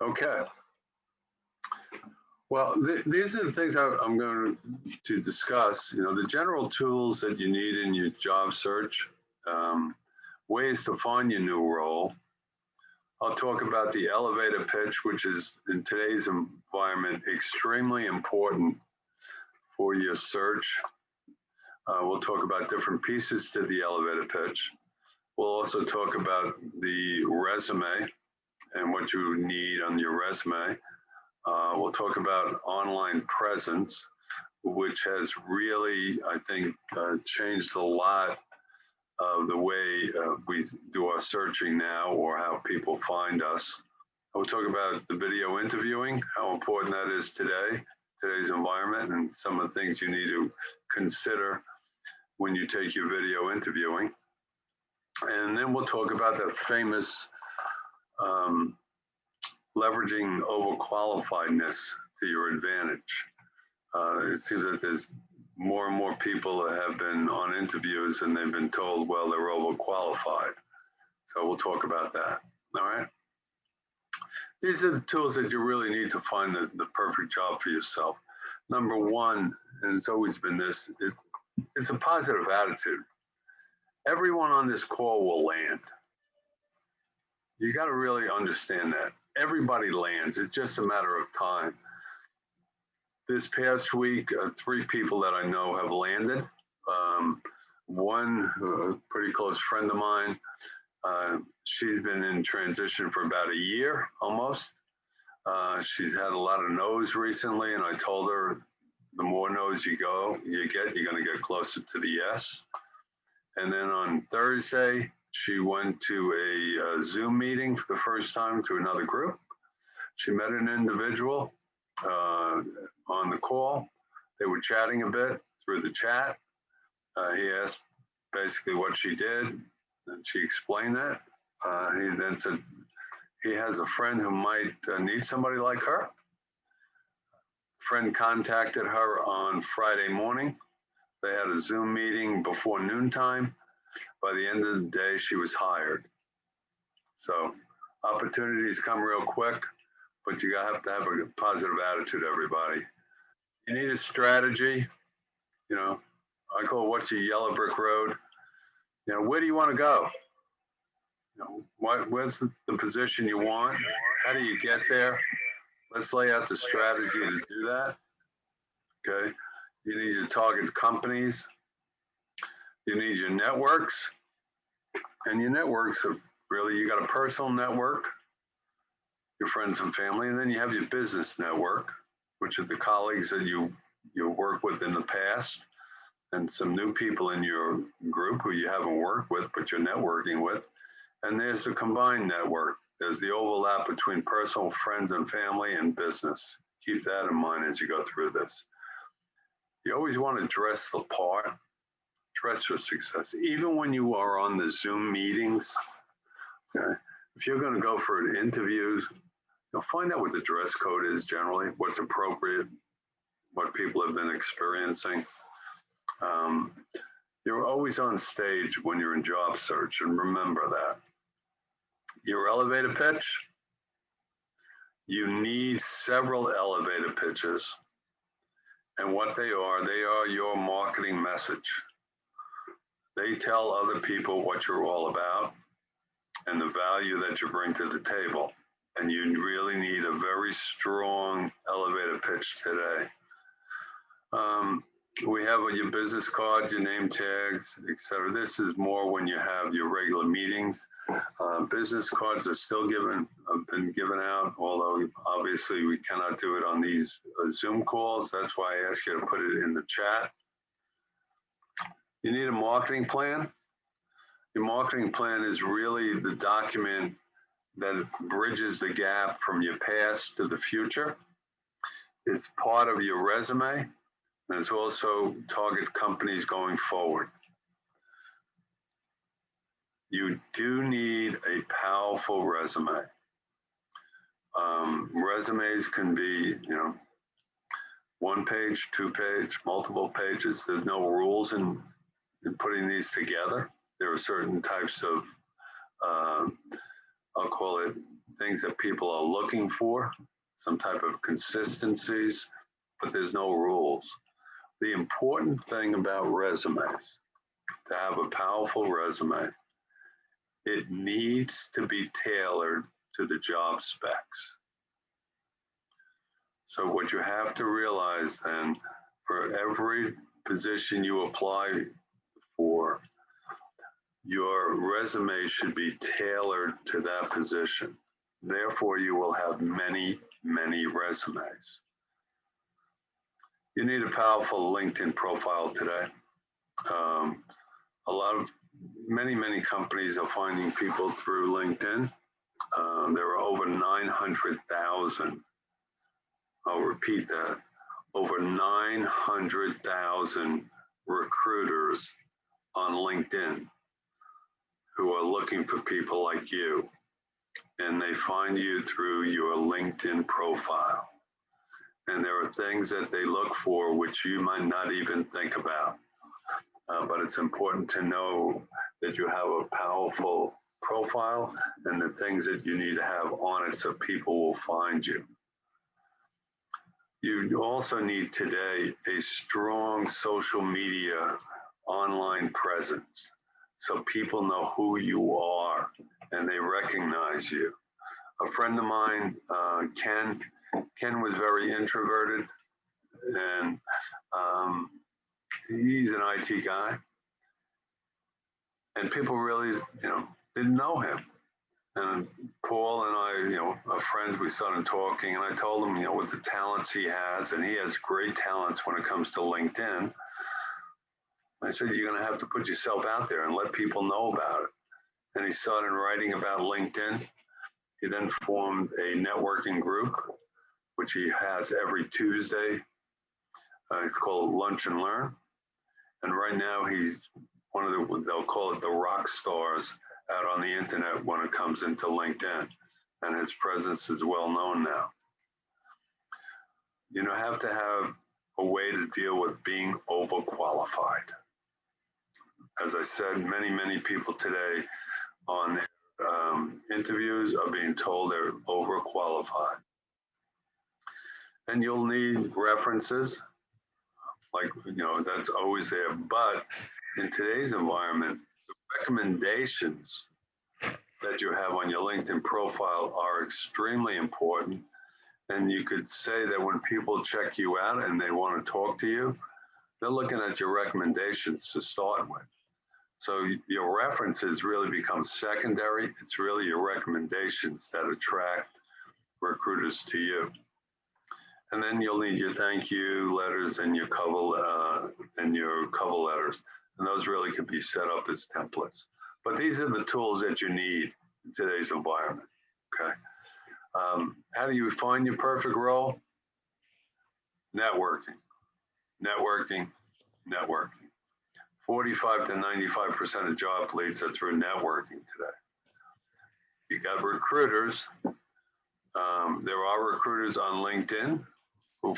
Okay. Well, these are the things I'm going to discuss. You know, the general tools that you need in your job search, ways to find your new role. I'll talk about the elevator pitch, which is in today's environment extremely important for your search. We'll talk about different pieces to the elevator pitch. We'll also talk about the resume and what you need on your resume. We'll talk about online presence, which has really, I think, changed a lot of the way we do our searching now, or how people find us. We'll talk about the video interviewing, how important that is today, today's environment, and some of the things you need to consider when you take your video interviewing. And then we'll talk about that famous leveraging overqualifiedness to your advantage. It seems that there's more and more people that have been on interviews and they've been told, well, they're overqualified. So we'll talk about that. All right. These are the tools that you really need to find the perfect job for yourself. Number one, and it's always been this, it's a positive attitude. Everyone on this call will land. You got to really understand that. Everybody lands. It's just a matter of time. This past week, 3 people that I know have landed. One, a pretty close friend of mine, she's been in transition for about a year almost. She's had a lot of no's recently, and I told her the more no's you get, you're going to get closer to the yes. And then on Thursday, she went to a Zoom meeting for the first time to another group. She met an individual on the call. They were chatting a bit through the chat. He asked basically what she did, and she explained that. He then said he has a friend who might need somebody like her. Friend contacted her on Friday morning. They had a Zoom meeting before noontime. By the end of the day, she was hired. So opportunities come real quick, but you have to have a positive attitude, everybody. You need a strategy. You know, I call it, what's your yellow brick road? You know, where do you want to go? You know, where's the position you want? How do you get there? Let's lay out the strategy to do that. Okay. You need your target companies. You need your networks. And your networks are really, you got a personal network, your friends and family, and then you have your business network, which are the colleagues that you worked with in the past, and some new people in your group who you haven't worked with, but you're networking with. And there's the combined network. There's the overlap between personal, friends and family, and business. Keep that in mind as you go through this. You always want to dress the part, dress for success. Even when you are on the Zoom meetings, okay, if you're going to go for interviews, you'll find out what the dress code is generally, what's appropriate, what people have been experiencing. You're always on stage when you're in job search, and remember that. Your elevator pitch, you need several elevator pitches. And what they are your marketing message. They tell other people what you're all about and the value that you bring to the table. And you really need a very strong elevator pitch today. We have your business cards, your name tags, etc. This is more when you have your regular meetings. Business cards are still been given out, although obviously we cannot do it on these Zoom calls. That's why I ask you to put it in the chat. You need a marketing plan. Your marketing plan is really the document that bridges the gap from your past to the future. It's part of your resume, and it's also target companies going forward. You do need a powerful resume. Resumes can be, 1 page, 2 page, multiple pages. There's no rules in putting these together. There are certain types of, I'll call it things that people are looking for, some type of consistencies, but there's no rules. The important thing about resumes, to have a powerful resume, it needs to be tailored to the job specs. So what you have to realize then, for every position you apply for, your resume should be tailored to that position. Therefore, you will have many, many resumes. You need a powerful LinkedIn profile today. Many companies are finding people through LinkedIn. There are over 900,000. I'll repeat that. Over 900,000 recruiters on LinkedIn who are looking for people like you. And they find you through your LinkedIn profile. And there are things that they look for which you might not even think about. But it's important to know that you have a powerful profile and the things that you need to have on it so people will find you. You also need today a strong social media online presence so people know who you are and they recognize you. A friend of mine, Ken was very introverted, and he's an IT guy, and people really, didn't know him. And Paul and I, are friends. We started talking, and I told him, what the talents he has, and he has great talents when it comes to LinkedIn. I said, you're going to have to put yourself out there and let people know about it. And he started writing about LinkedIn. He then formed a networking group, which he has every Tuesday. It's called Lunch and Learn. And right now he's one of the, they'll call it the rock stars out on the internet when it comes into LinkedIn. And his presence is well known now. You have to have a way to deal with being overqualified. As I said, many people today on their interviews are being told they're overqualified. And you'll need references, like, that's always there. But in today's environment, the recommendations that you have on your LinkedIn profile are extremely important. And you could say that when people check you out and they want to talk to you, they're looking at your recommendations to start with. So your references really become secondary. It's really your recommendations that attract recruiters to you. And then you'll need your thank you letters and your cover letters. And those really can be set up as templates. But these are the tools that you need in today's environment, okay? How do you find your perfect role? Networking. 45 to 95% of job leads are through networking today. You got recruiters. There are recruiters on LinkedIn who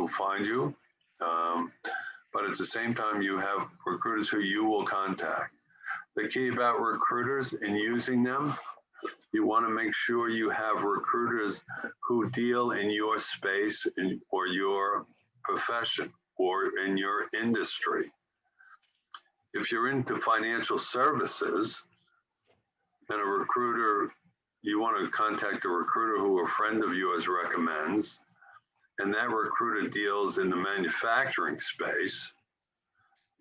find you. But at the same time, you have recruiters who you will contact. The key about recruiters and using them, you want to make sure you have recruiters who deal in your space or your profession or in your industry. If you're into financial services, then a recruiter, you want to contact a recruiter who a friend of yours recommends, and that recruiter deals in the manufacturing space.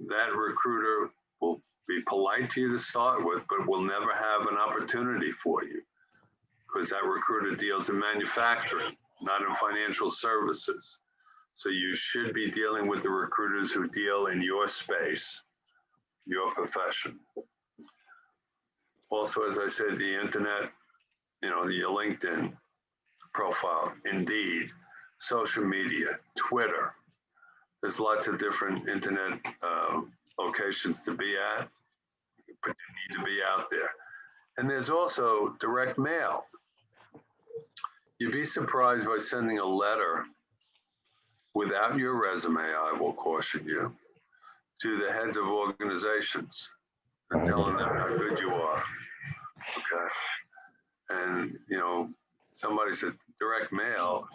That recruiter will be polite to you to start with, but will never have an opportunity for you because that recruiter deals in manufacturing, not in financial services. So you should be dealing with the recruiters who deal in your space, your profession. Also, as I said, the internet, your LinkedIn profile, Indeed, social media, Twitter. There's lots of different internet locations to be at, but you need to be out there. And there's also direct mail. You'd be surprised by sending a letter without your resume, I will caution you, to the heads of organizations and telling them how good you are, okay? And, somebody said direct mail,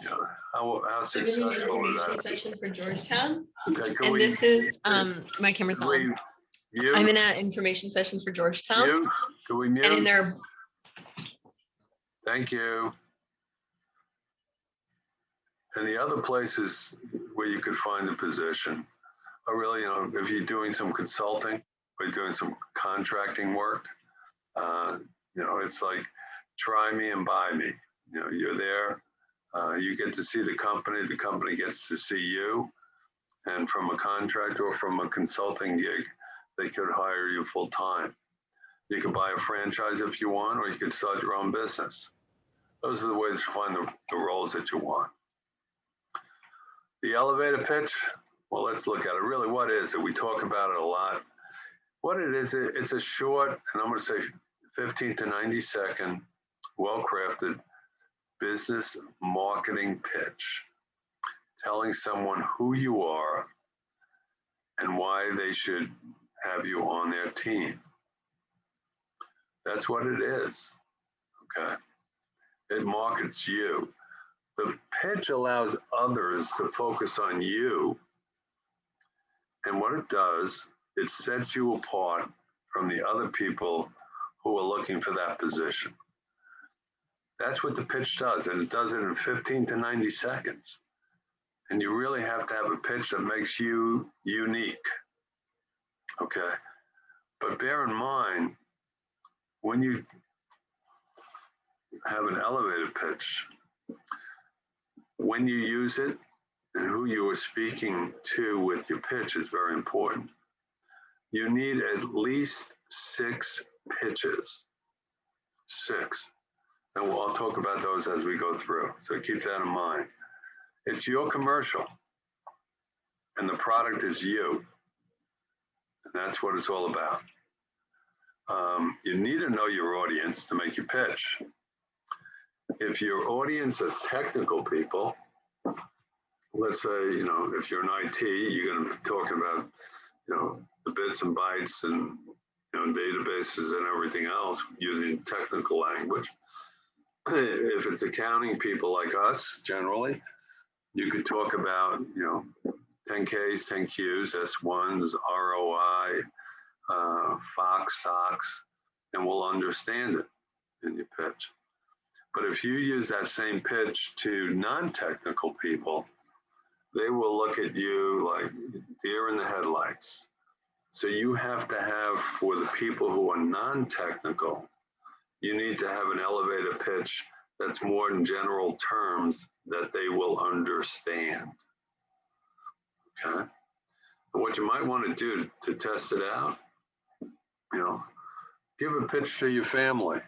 how I'm in an successful is information that? session for Georgetown. Okay, And this is, my camera's can we on. mute? I'm in an information session for Georgetown. Mute? Can we mute? And in their, Thank you. And the other places where you could find a position are really, if you're doing some consulting or you're doing some contracting work, it's like try me and buy me. You're there, you get to see the company gets to see you. And from a contract or from a consulting gig, they could hire you full time. You could buy a franchise if you want, or you could start your own business. Those are the ways to find the roles that you want. The elevator pitch, well, let's look at it. Really, what is it? We talk about it a lot. What it is, it's a short, and I'm going to say 15 to 90 second, well-crafted business marketing pitch, telling someone who you are and why they should have you on their team. That's what it is, okay? It markets you. The pitch allows others to focus on you. And what it does, it sets you apart from the other people who are looking for that position. That's what the pitch does, and it does it in 15 to 90 seconds. And you really have to have a pitch that makes you unique, okay? But bear in mind, when you have an elevated pitch, when you use it and who you are speaking to with your pitch is very important. You need at least 6 pitches, 6. And I'll talk about those as we go through. So keep that in mind. It's your commercial and the product is you. And that's what it's all about. You need to know your audience to make your pitch. If your audience are technical people, let's say, if you're in IT, you're going to be talking about, the bits and bytes and, databases and everything else using technical language. If it's accounting people like us, generally, you could talk about, 10Ks, 10Qs, S1s, ROI, Fox, SOX, and we'll understand it in your pitch. But if you use that same pitch to non-technical people, they will look at you like deer in the headlights. So you have to have, for the people who are non-technical, you need to have an elevator pitch that's more in general terms that they will understand. Okay? And what you might want to do to test it out, give a pitch to your family.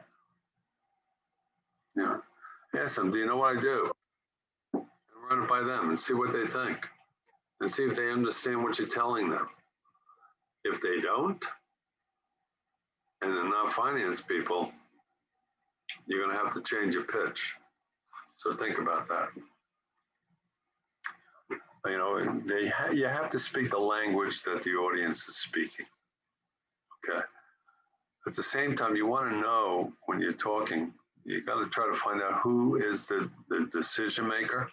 Ask them, do you know what I do? And run it by them and see what they think. And see if they understand what you're telling them. If they don't, and they're not finance people, you're going to have to change your pitch. So think about that. You have to speak the language that the audience is speaking. Okay. At the same time, you want to know when you're talking, you got to try to find out who is the decision maker,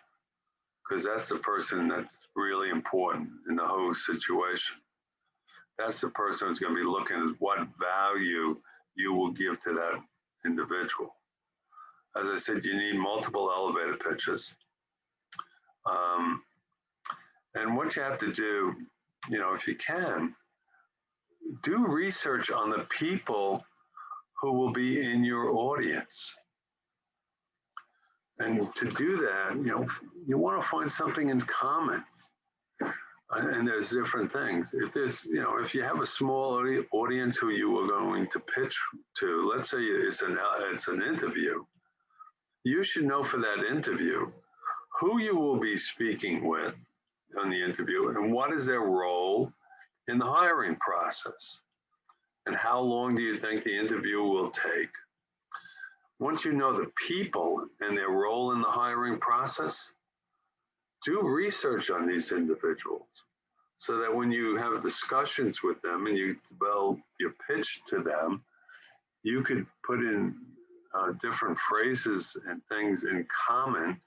because that's the person that's really important in the whole situation. That's the person who's going to be looking at what value you will give to that individual. As I said, you need multiple elevator pitches. And what you have to do, if you can, do research on the people who will be in your audience. And to do that, you want to find something in common. And there's different things. If there's, if you have a small audience who you are going to pitch to, let's say it's an interview, you should know for that interview who you will be speaking with on the interview and what is their role in the hiring process. And how long do you think the interview will take? Once you know the people and their role in the hiring process, do research on these individuals so that when you have discussions with them and you develop your pitch to them, you could put in different phrases and things in common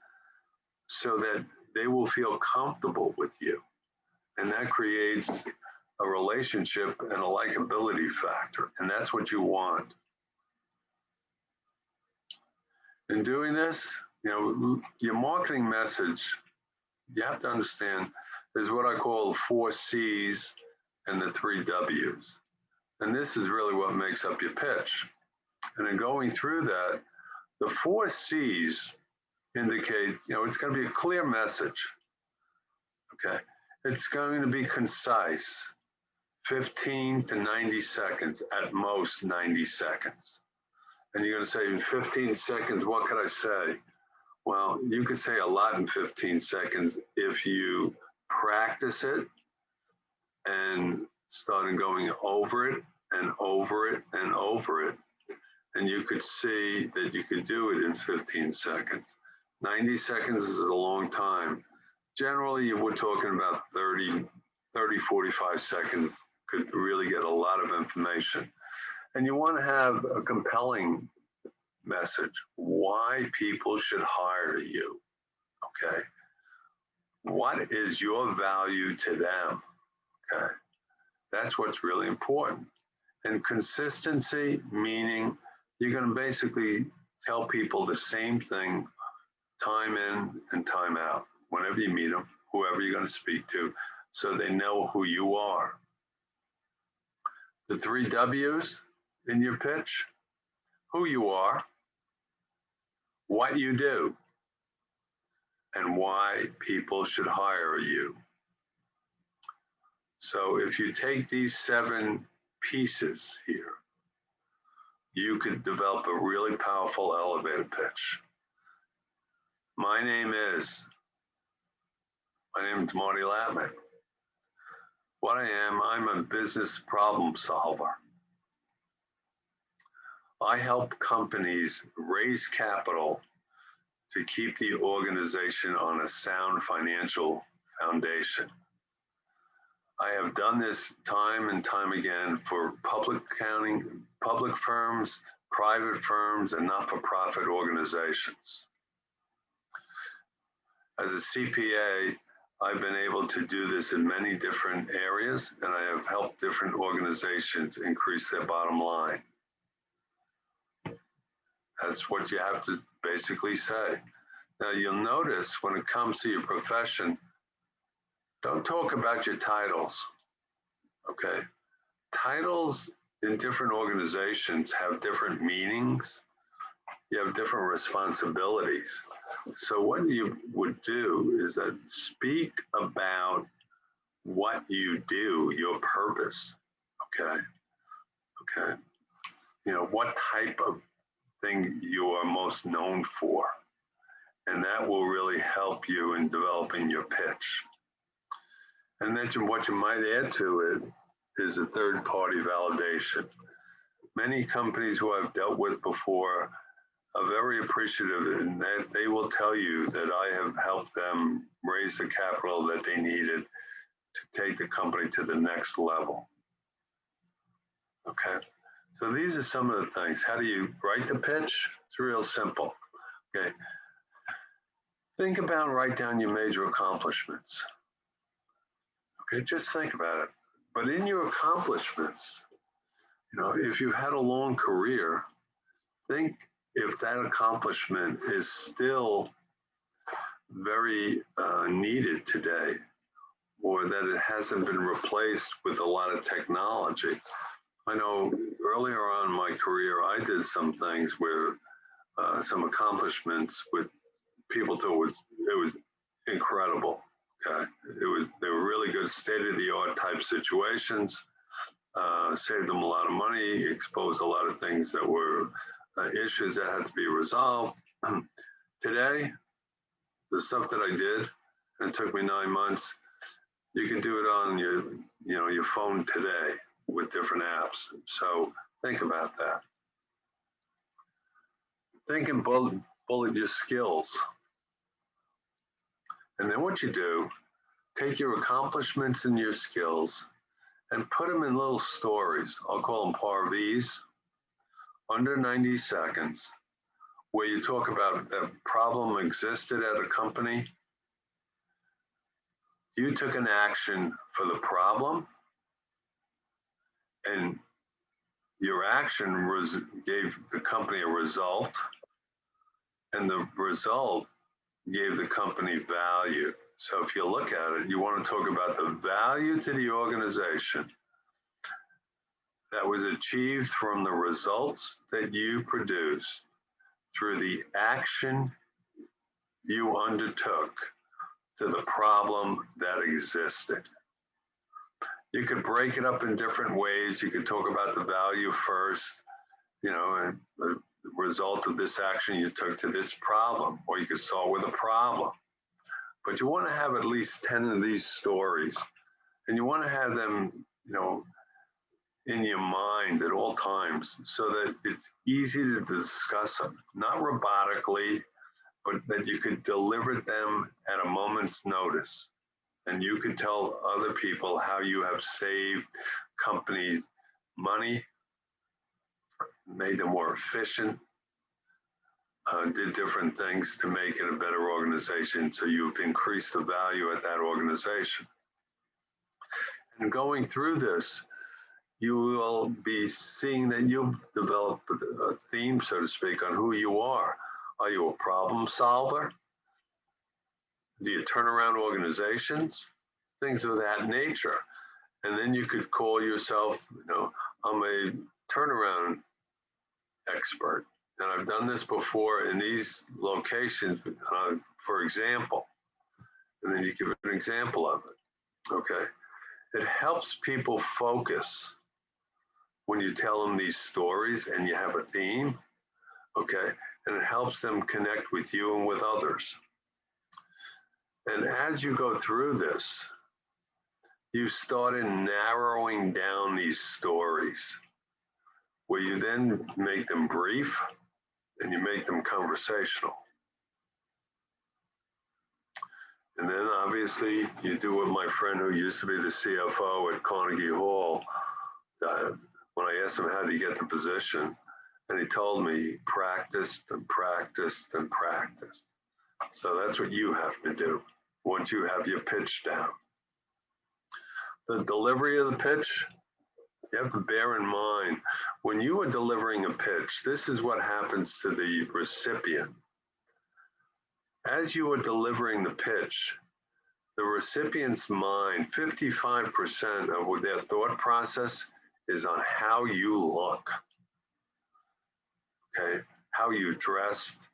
so that they will feel comfortable with you. And that creates a relationship and a likability factor. And that's what you want. In doing this, your marketing message, you have to understand, is what I call the 4 C's and the 3 W's. And this is really what makes up your pitch. And in going through that, the 4 C's indicate, it's going to be a clear message. Okay. It's going to be concise, 15 to 90 seconds, at most 90 seconds. And you're going to say, in 15 seconds, what could I say? Well, you could say a lot in 15 seconds if you practice it and started going over it and over it and over it. And you could see that you could do it in 15 seconds. 90 seconds is a long time. Generally, we're talking about 30, 45 seconds could really get a lot of information. And you want to have a compelling message, why people should hire you, okay? What is your value to them, okay? That's what's really important. And consistency, meaning you're going to basically tell people the same thing time in and time out, whenever you meet them, whoever you're going to speak to, so they know who you are. The 3 W's in your pitch: who you are, what you do, and why people should hire you. So if you take these 7 pieces here, you could develop a really powerful elevator pitch. My name is Marty Latman. What I am, I'm a business problem solver. I help companies raise capital to keep the organization on a sound financial foundation. I have done this time and time again for public accounting, public firms, private firms, and not-for-profit organizations. As a CPA, I've been able to do this in many different areas, and I have helped different organizations increase their bottom line. That's what you have to basically say. Now, you'll notice when it comes to your profession, don't talk about your titles, okay? Titles in different organizations have different meanings. You have different responsibilities. So what you would do is that speak about what you do, your purpose, okay? Okay. What type of thing you are most known for. And that will really help you in developing your pitch. And then what you might add to it is a third-party validation. Many companies who I've dealt with before are very appreciative, and that they will tell you that I have helped them raise the capital that they needed to take the company to the next level. Okay, so these are some of the things. How do you write the pitch? It's real simple. Okay, think about and write down your major accomplishments. Okay, just think about it. But in your accomplishments, if you had a long career, think if that accomplishment is still very needed today, or that it hasn't been replaced with a lot of technology. I know earlier on in my career, I did some things where some accomplishments with people thought it was incredible. Okay, they were really good state-of-the-art type situations, saved them a lot of money, exposed a lot of things that were issues that had to be resolved. Today, the stuff that I did, and it took me 9 months, you can do it on your phone today with different apps. So think about that. Think and bullet your skills. And then what you do, take your accomplishments and your skills and put them in little stories. I'll call them PRVs, under 90 seconds, where you talk about that problem existed at a company, you took an action for the problem, and your action gave the company a result, and the result gave the company value. So if you look at it, you want to talk about the value to the organization that was achieved from the results that you produced through the action you undertook to the problem that existed. You could break it up in different ways. You could talk about the value first, and the result of this action you took to this problem, or you could start with a problem. But you want to have at least 10 of these stories, and you want to have them, in your mind at all times so that it's easy to discuss them, not robotically, but that you could deliver them at a moment's notice. And you could tell other people how you have saved companies money, made them more efficient, did different things to make it a better organization. So you've increased the value at that organization. And going through this, you will be seeing that you'll develop a theme, so to speak, on who you are. Are you a problem solver? Do you turn around organizations? Things of that nature. And then you could call yourself, I'm a turnaround expert. And I've done this before in these locations, for example. And then you give an example of it, okay? It helps people focus when you tell them these stories and you have a theme, okay? And it helps them connect with you and with others. And as you go through this, you started narrowing down these stories where you then make them brief and you make them conversational. And then obviously you do what my friend who used to be the CFO at Carnegie Hall, when I asked him how did he get the position, and he told me he practiced and practiced and practiced. So that's what you have to do once you have your pitch down. The delivery of the pitch, you have to bear in mind, when you are delivering a pitch, this is what happens to the recipient. As you are delivering the pitch, the recipient's mind, 55% of their thought process is on how you look, okay? How you dressed,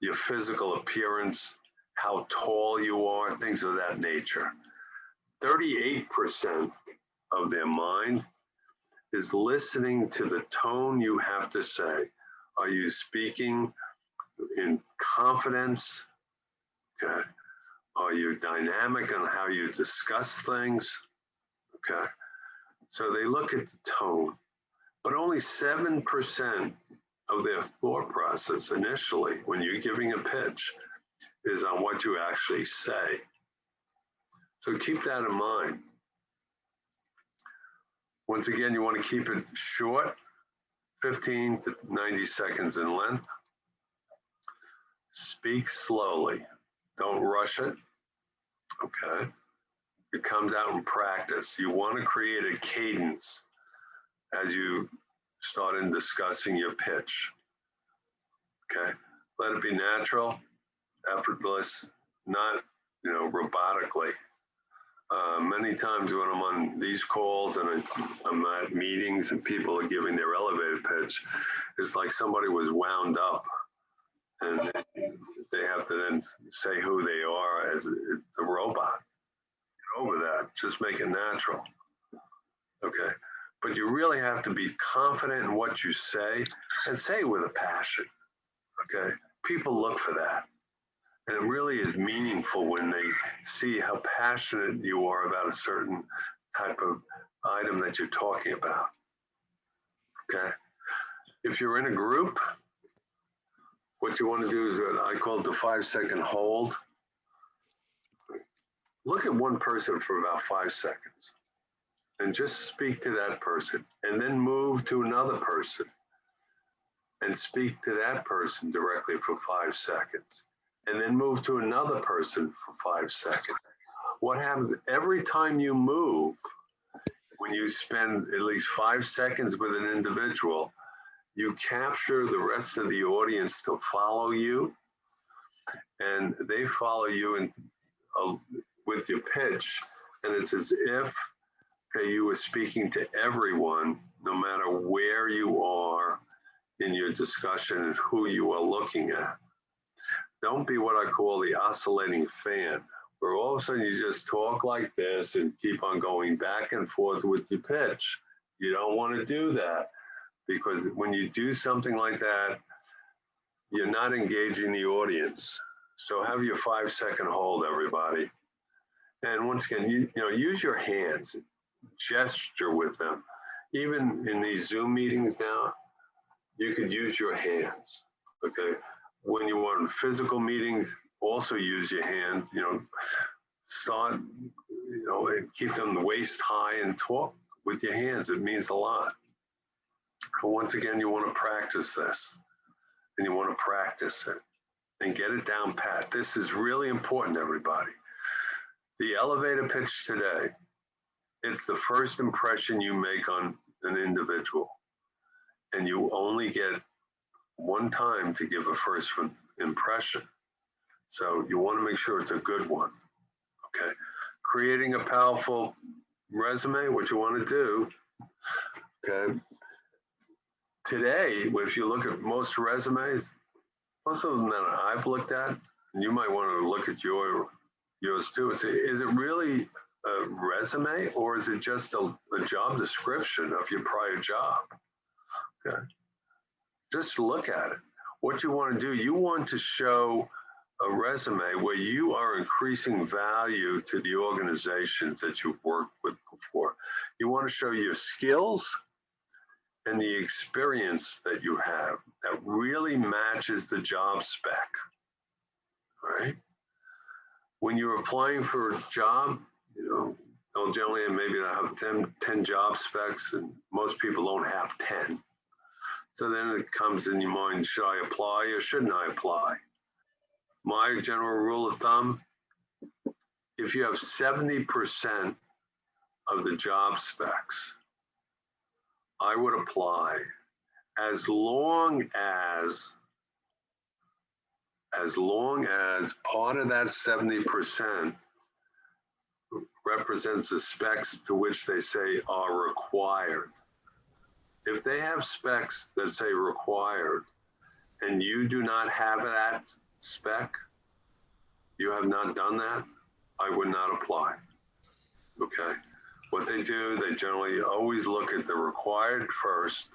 your physical appearance, how tall you are, things of that nature. 38% of their mind is listening to the tone you have to say. Are you speaking in confidence? Okay. Are you dynamic on how you discuss things? Okay. So they look at the tone, but only 7% of their thought process initially, when you're giving a pitch, is on what you actually say. So keep that in mind. Once again, you want to keep it short, 15 to 90 seconds in length. Speak slowly. Don't rush it. Okay. It comes out in practice. You want to create a cadence as you start in discussing your pitch. Okay. Let it be natural, effortless, not, robotically. Many times when I'm on these calls and I'm at meetings and people are giving their elevator pitch, it's like somebody was wound up and they have to then say who they are as a robot. Get over that. Just make it natural. Okay. But you really have to be confident in what you say and say it with a passion. Okay. People look for that. And it really is meaningful when they see how passionate you are about a certain type of item that you're talking about. Okay. If you're in a group, what you want to do is what I call it the 5-second hold. Look at one person for about 5 seconds and just speak to that person and then move to another person and speak to that person directly for 5 seconds, and then move to another person for 5 seconds. What happens every time you move, when you spend at least 5 seconds with an individual, you capture the rest of the audience to follow you, and they follow you with your pitch, and it's as if you were speaking to everyone, no matter where you are in your discussion and who you are looking at. Don't be what I call the oscillating fan, where all of a sudden you just talk like this and keep on going back and forth with your pitch. You don't want to do that, because when you do something like that, you're not engaging the audience. So have your 5 second hold, everybody. And once again, use your hands, gesture with them. Even in these Zoom meetings now, you could use your hands, okay? When you want physical meetings, also use your hands, start, and keep them waist high and talk with your hands. It means a lot. But once again, you want to practice this, and you want to practice it and get it down pat. This is really important, everybody. The elevator pitch today, it's the first impression you make on an individual, and you only get one time to give a first impression. So you want to make sure it's a good one, okay? Creating a powerful resume, what you want to do, okay? Today, if you look at most resumes, most of them that I've looked at, and you might want to look at yours too, is it really a resume, or is it just a job description of your prior job? Okay. Just look at it. What you want to do, you want to show a resume where you are increasing value to the organizations that you've worked with before. You want to show your skills and the experience that you have that really matches the job spec, right? When you're applying for a job, they'll generally maybe have 10 job specs, and most people don't have 10. So then it comes in your mind, should I apply or shouldn't I apply? My general rule of thumb, if you have 70% of the job specs, I would apply, as long as part of that 70% represents the specs to which they say are required. If they have specs that say required and you do not have that spec, you have not done that, I would not apply, okay? What they do, they generally always look at the required first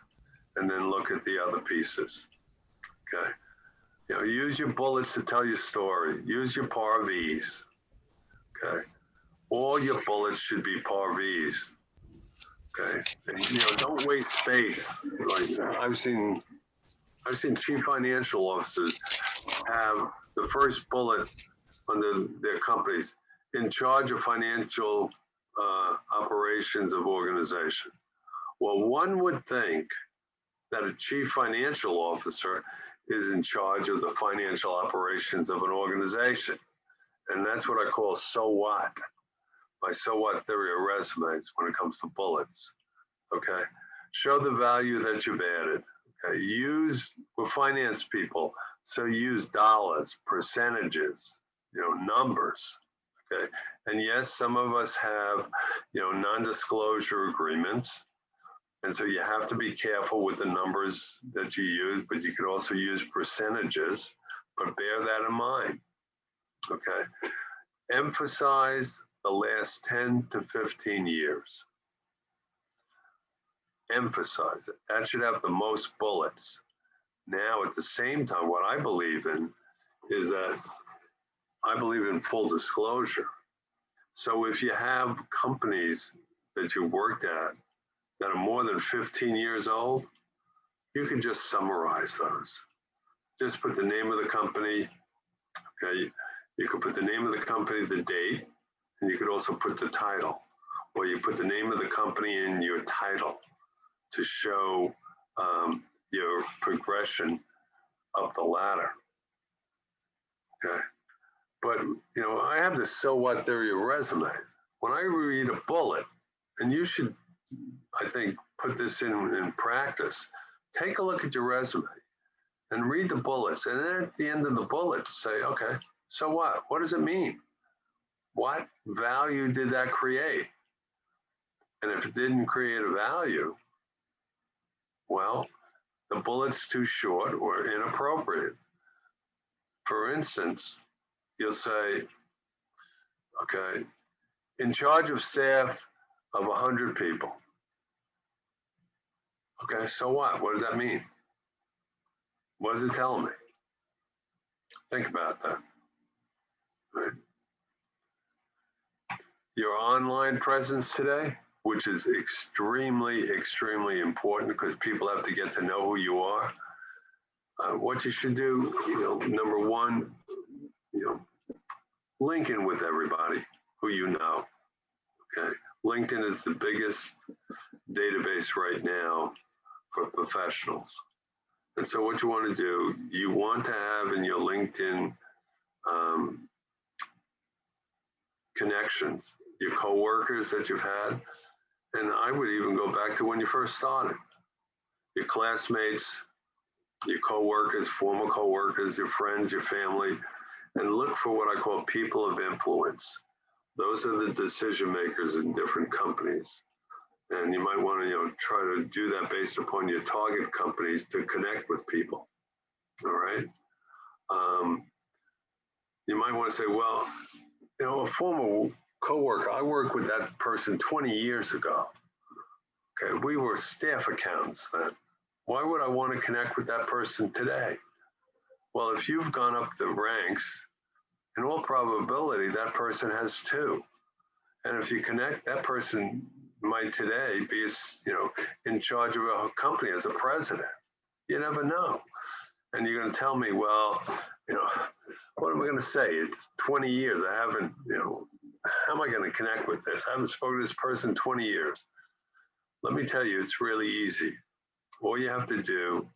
and then look at the other pieces, okay? Use your bullets to tell your story. Use your PAR-Vs, okay? All your bullets should be PAR-Vs, okay? And, don't waste space. Like I've seen chief financial officers have the first bullet under their companies, in charge of financial operations of organization. Well, one would think that a chief financial officer is in charge of the financial operations of an organization. And that's what I call so what. My so what theory of resumes when it comes to bullets, okay? Show the value that you've added, okay? We're finance people, so use dollars, percentages, numbers, okay? And yes, some of us have, non-disclosure agreements, and so you have to be careful with the numbers that you use, but you could also use percentages, but bear that in mind, okay? Emphasize the last 10 to 15 years. Emphasize it. That should have the most bullets. Now, at the same time, what I believe in is that I believe in full disclosure. So if you have companies that you worked at that are more than 15 years old, you can just summarize those. Just put the name of the company, okay? You could put the name of the company, the date, and you could also put the title, or you put the name of the company in your title to show your progression up the ladder. Okay. But, I have this so what theory of resume. When I read a bullet, and you should, I think, put this in practice, take a look at your resume and read the bullets. And then at the end of the bullets, say, okay, so what? What does it mean? What value did that create? And if it didn't create a value, well, the bullet's too short or inappropriate. For instance, you'll say, okay, in charge of staff of 100 people. Okay, so what? What does that mean? What does it tell me? Think about that. Right? Your online presence today, which is extremely, extremely important because people have to get to know who you are. What you should do, number one, link in with everybody who you know. Okay, LinkedIn is the biggest database right now for professionals. And so what you want to do, you want to have in your LinkedIn connections, your coworkers that you've had, and I would even go back to when you first started. Your classmates, your coworkers, former coworkers, your friends, your family, and look for what I call people of influence. Those are the decision makers in different companies. And you might want to, try to do that based upon your target companies to connect with people. All right. You might want to say, well, a former coworker, I worked with that person 20 years ago. Okay, we were staff accountants then. Why would I want to connect with that person today? Well, if you've gone up the ranks, in all probability, that person has too. And if you connect, that person might today be, in charge of a company as a president. You never know. And you're going to tell me, well, what am I going to say? It's 20 years. I haven't, how am I going to connect with this? I haven't spoken to this person in 20 years. Let me tell you, it's really easy. All you have to do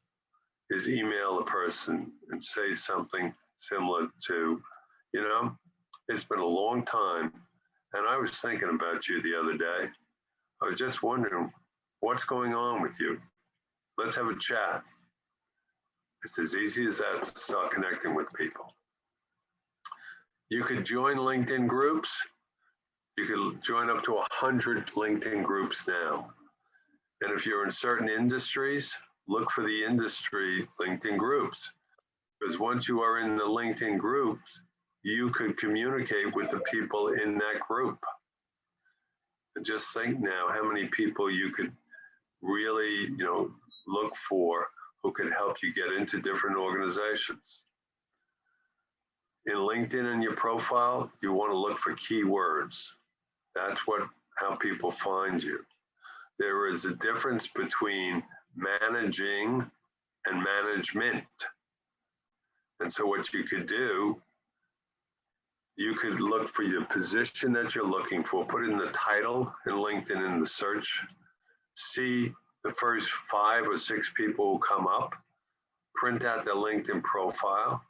is email a person and say something similar to, it's been a long time. And I was thinking about you the other day. I was just wondering what's going on with you. Let's have a chat. It's as easy as that to start connecting with people. You could join LinkedIn groups. You could join up to 100 LinkedIn groups now. And if you're in certain industries, look for the industry LinkedIn groups. Because once you are in the LinkedIn groups, you could communicate with the people in that group. And just think now how many people you could really, look for who could help you get into different organizations. In LinkedIn in your profile, you want to look for keywords. That's how people find you. There is a difference between managing and management. And so what you could do, you could look for your position that you're looking for, put in the title in LinkedIn in the search, see the first 5 or 6 people who come up, print out their LinkedIn profile,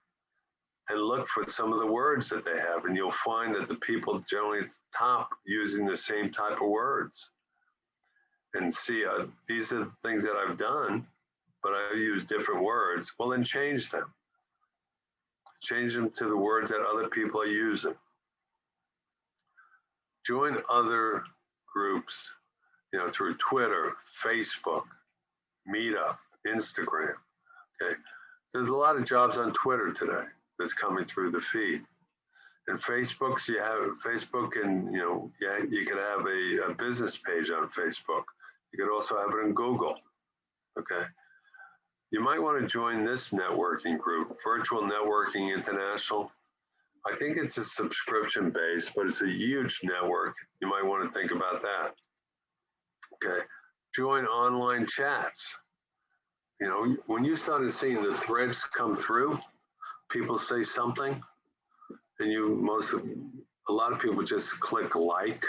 and look for some of the words that they have. And you'll find that the people generally at the top using the same type of words. And see, these are the things that I've done, but I use different words. Well, then change them. Change them to the words that other people are using. Join other groups, through Twitter, Facebook, Meetup, Instagram. Okay, there's a lot of jobs on Twitter today that's coming through the feed. And Facebook, so you have Facebook, and you could have a business page on Facebook. You could also have it in Google. Okay. You might want to join this networking group, Virtual Networking International. I think it's a subscription base, but it's a huge network. You might want to think about that. Okay. Join online chats. When you started seeing the threads come through, people say something, and a lot of people just click like.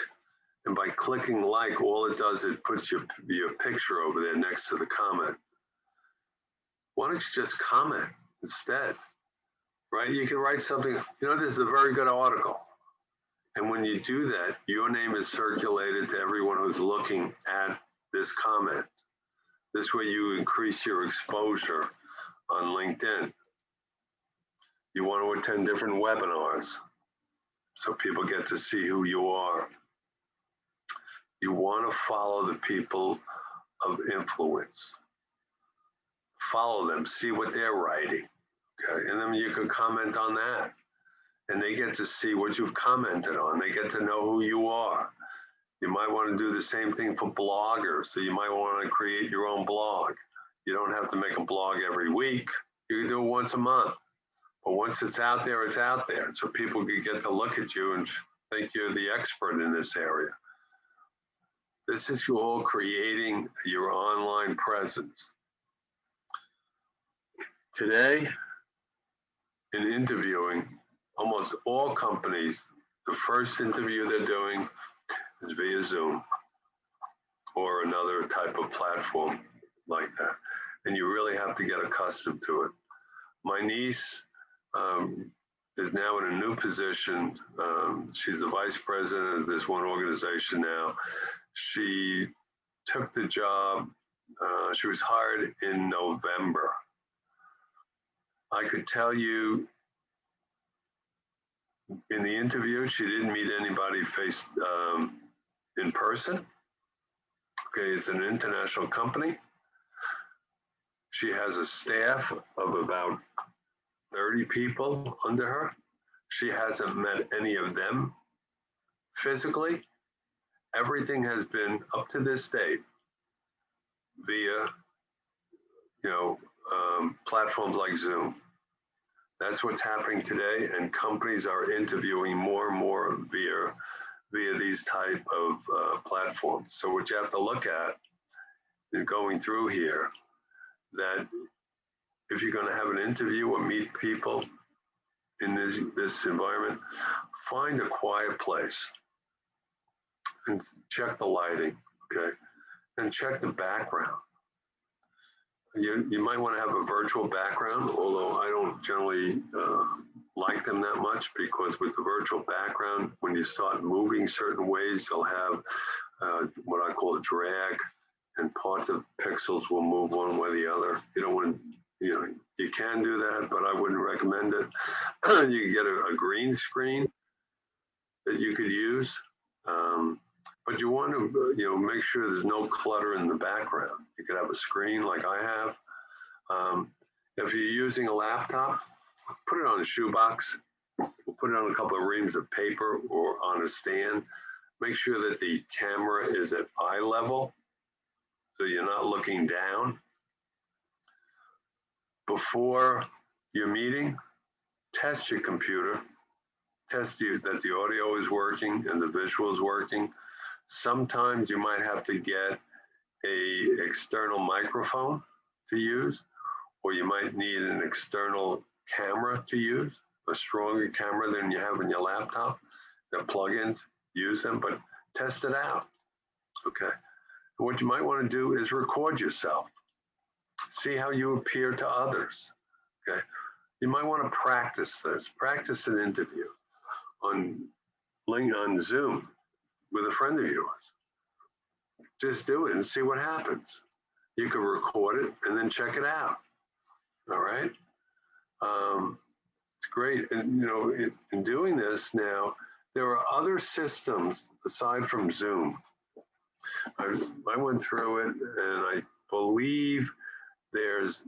And by clicking like, all it does, it puts your picture over there next to the comment. Why don't you just comment instead, right? You can write something, this is a very good article. And when you do that, your name is circulated to everyone who's looking at this comment. This way you increase your exposure on LinkedIn. You want to attend different webinars so people get to see who you are. You want to follow the people of influence. Follow them, see what they're writing, okay? And then you can comment on that. And they get to see what you've commented on. They get to know who you are. You might want to do the same thing for bloggers. So you might want to create your own blog. You don't have to make a blog every week. You can do it once a month. But once it's out there, it's out there. So people can get to look at you and think you're the expert in this area. This is you all creating your online presence. Today, in interviewing, almost all companies, the first interview they're doing is via Zoom or another type of platform like that. And you really have to get accustomed to it. My niece is now in a new position. She's the vice president of this one organization now. She took the job. She was hired in November. I could tell you in the interview, she didn't meet anybody in person. Okay, it's an international company. She has a staff of about 30 people under her. She hasn't met any of them physically. Everything has been up to this date via, platforms like Zoom. That's what's happening today, and companies are interviewing more and more via these type of platforms. So what you have to look at is going through here, that if you're going to have an interview or meet people in this environment, find a quiet place and check the lighting, okay? And check the background. You might want to have a virtual background, although I don't generally like them that much, because with the virtual background, when you start moving certain ways, you'll have what I call a drag, and parts of pixels will move one way or the other. You don't want to, you can do that, but I wouldn't recommend it. You can get a green screen that you could use. But you want to, make sure there's no clutter in the background. You could have a screen like I have. If you're using a laptop, put it on a shoebox. We'll put it on a couple of reams of paper or on a stand. Make sure that the camera is at eye level, so you're not looking down. Before your meeting, test your computer. Test that the audio is working and the visual is working. Sometimes you might have to get an external microphone to use, or you might need an external camera to use, a stronger camera than you have in your laptop. The plugins, use them, but test it out, okay? What you might want to do is record yourself. See how you appear to others, okay? You might want to practice this. Practice an interview on Zoom with a friend of yours. Just do it and see what happens. You can record it and then check it out. All right. It's great. And, in doing this now, there are other systems aside from Zoom. I went through it, and I believe there's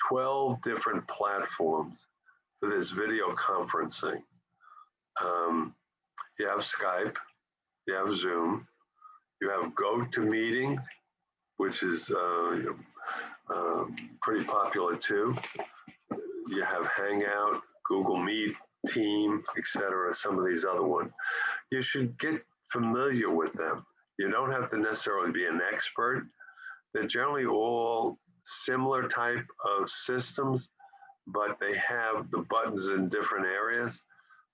12 different platforms for this video conferencing. You have Skype, you have Zoom, you have GoToMeeting, which is pretty popular too. You have Hangout, Google Meet, Team, etc. Some of these other ones. You should get familiar with them. You don't have to necessarily be an expert. They're generally all similar type of systems, but they have the buttons in different areas.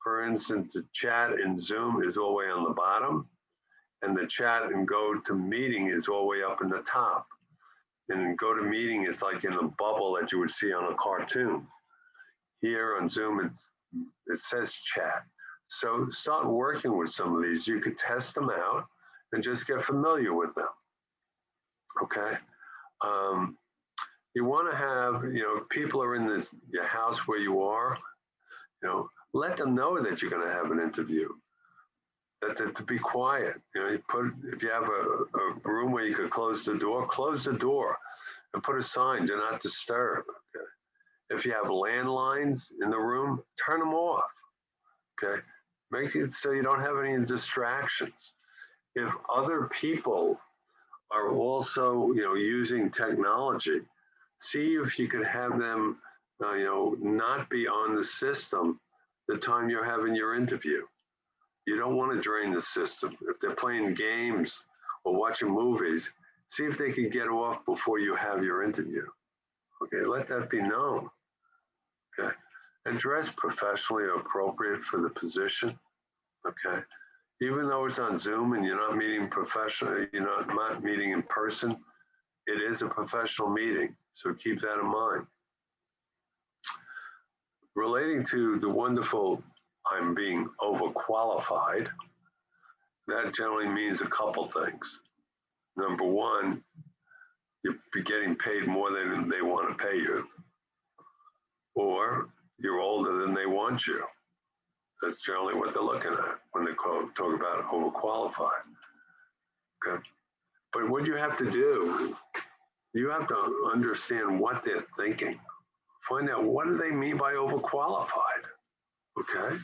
For instance, the chat in Zoom is all the way on the bottom, and the chat in GoToMeeting is all the way up in the top. in GoToMeeting, it's like in a bubble that you would see on a cartoon. Here on Zoom, it says chat. So start working with some of these. You could test them out and just get familiar with them. Okay. You want to have, people are in your house where you are, let them know that you're going to have an interview. That to be quiet. If you have a room where you could close the door and put a sign, do not disturb. Okay. If you have landlines in the room, turn them off. Okay. Make it so you don't have any distractions. If other people are also, using technology, see if you could have them, not be on the system the time you're having your interview. You don't want to drain the system. If they're playing games or watching movies, see if they can get off before you have your interview. Okay, let that be known. Okay, and dress professionally or appropriate for the position. Okay, even though it's on Zoom and you're not meeting professionally, you're not meeting in person, it is a professional meeting. So keep that in mind. Relating to the wonderful I'm being overqualified, that generally means a couple things. Number one, you'll be getting paid more than they want to pay you, or you're older than they want you. That's generally what they're looking at when they talk about overqualified. Okay. But what you have to do, you have to understand what they're thinking. Find out what do they mean by overqualified. Okay.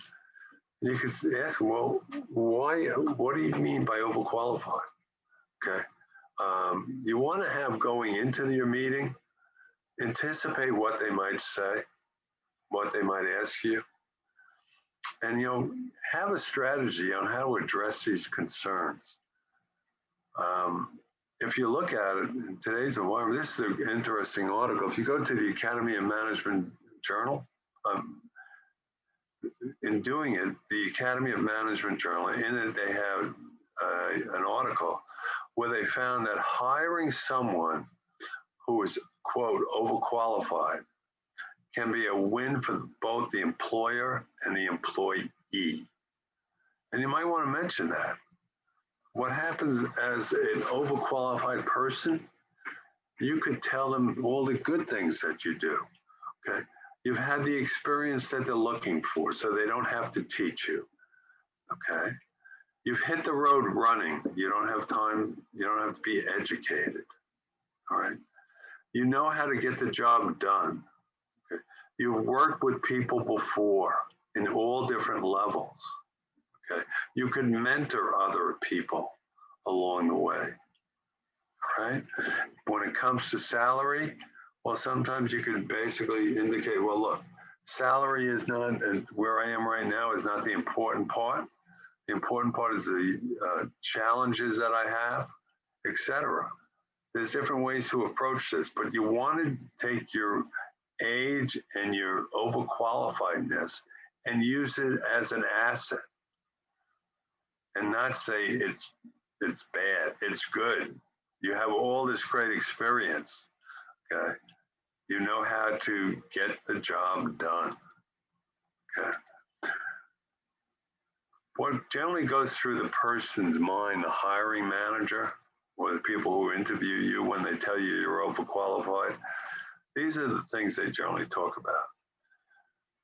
You could ask them, well, why? What do you mean by overqualified? Okay. You want to have going into your meeting, anticipate what they might say, what they might ask you, and have a strategy on how to address these concerns. If you look at it in today's environment, this is an interesting article. If you go to the Academy of Management Journal, in doing it, the Academy of Management Journal, in it they have an article where they found that hiring someone who is, quote, overqualified can be a win for both the employer and the employee. And you might want to mention that. What happens as an overqualified person, you could tell them all the good things that you do, okay? You've had the experience that they're looking for, so they don't have to teach you, okay? You've hit the road running. You don't have time, you don't have to be educated, all right? You know how to get the job done, okay? You've worked with people before in all different levels, okay? You can mentor other people along the way, all right? When it comes to salary, well, sometimes you can basically indicate, well, look, salary is not, and where I am right now is not the important part. The important part is the challenges that I have, etc. There's different ways to approach this, but you want to take your age and your overqualifiedness and use it as an asset and not say it's bad, it's good. You have all this great experience, okay? You know how to get the job done, okay? What generally goes through the person's mind, the hiring manager, or the people who interview you when they tell you you're overqualified, these are the things they generally talk about.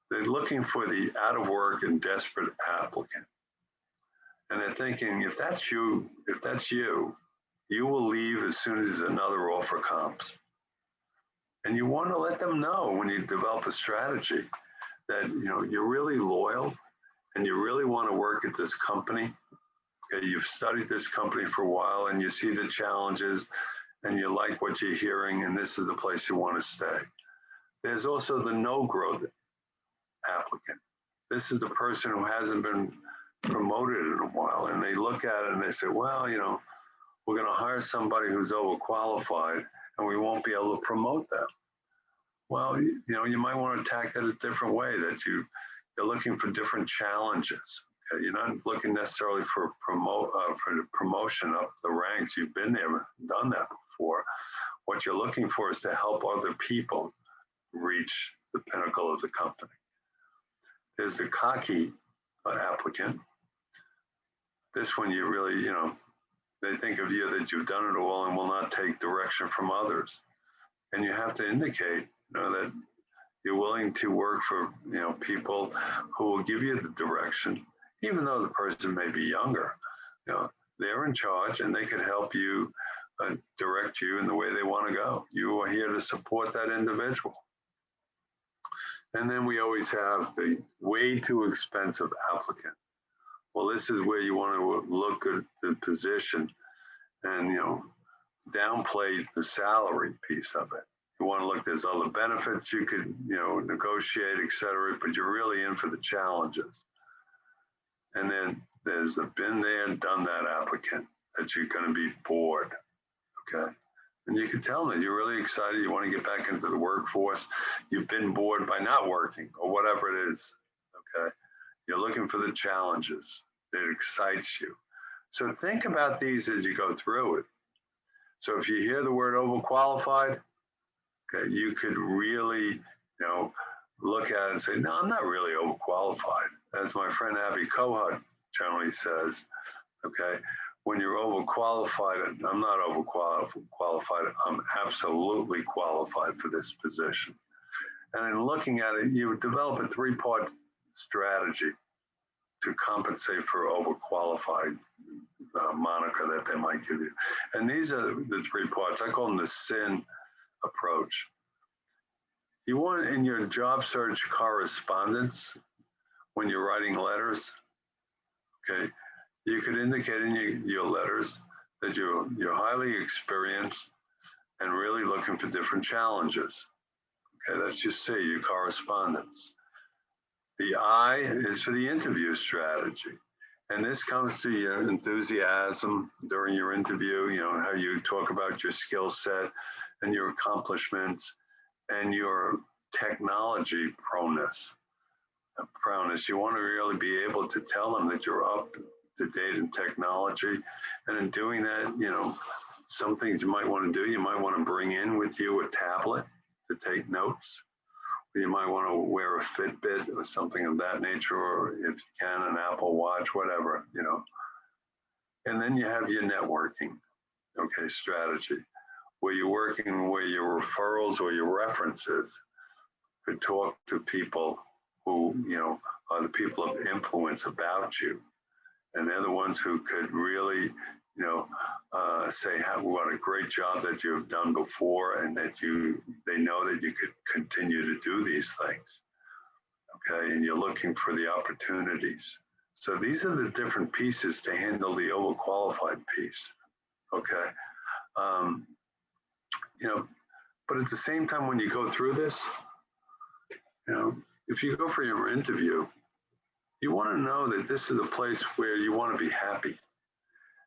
They're looking for the out of work and desperate applicant. And they're thinking, if that's you, you will leave as soon as another offer comes. And you want to let them know when you develop a strategy that you're really loyal and you really want to work at this company. Okay, you've studied this company for a while and you see the challenges and you like what you're hearing and this is the place you want to stay. There's also the no growth applicant. This is the person who hasn't been promoted in a while and they look at it and they say, well, we're going to hire somebody who's overqualified and we won't be able to promote them. Well, you might want to attack it a different way, that you're looking for different challenges. Okay? You're not looking necessarily for the promotion up the ranks. You've been there, done that before. what you're looking for is to help other people reach the pinnacle of the company. There's the cocky applicant. This one, you really, they think of you that you've done it all and will not take direction from others. And you have to indicate, that you're willing to work for, people who will give you the direction, even though the person may be younger. They're in charge and they can help you direct you in the way they want to go. You are here to support that individual. And then we always have the way too expensive applicant. Well, this is where you want to look at the position and, downplay the salary piece of it. You want to look, there's other benefits you could, negotiate, et cetera, but you're really in for the challenges. And then there's the been there, done that applicant that you're going to be bored, okay? And you can tell them that you're really excited, you want to get back into the workforce, you've been bored by not working or whatever it is, okay? You're looking for the challenges that excites you. So think about these as you go through it. So if you hear the word overqualified, okay, you could really, look at it and say, no, I'm not really overqualified. As my friend Abby Kohut generally says, okay, when you're overqualified, I'm not overqualified, I'm absolutely qualified for this position. And in looking at it, you develop a three-part strategy to compensate for overqualified moniker that they might give you. And these are the three parts. I call them the SIN approach. You want in your job search correspondence, when you're writing letters, okay, you could indicate in your letters that you're highly experienced and really looking for different challenges. Okay, that's your C, your correspondence. The I is for the interview strategy. And this comes to your enthusiasm during your interview, how you talk about your skill set and your accomplishments and your technology proneness. You want to really be able to tell them that you're up to date in technology. And in doing that, some things you might want to do, you might want to bring in with you a tablet to take notes. You might want to wear a Fitbit or something of that nature, or if you can, an Apple Watch, whatever, And then you have your networking, okay, strategy, where you're working, where your referrals or your references could talk to people who, are the people of influence about you. And they're the ones who could really, say, what a great job that you've done before, and that they know that you could continue to do these things. Okay, and you're looking for the opportunities. So these are the different pieces to handle the overqualified piece. Okay, but at the same time, when you go through this, if you go for your interview, you want to know that this is a place where you want to be happy.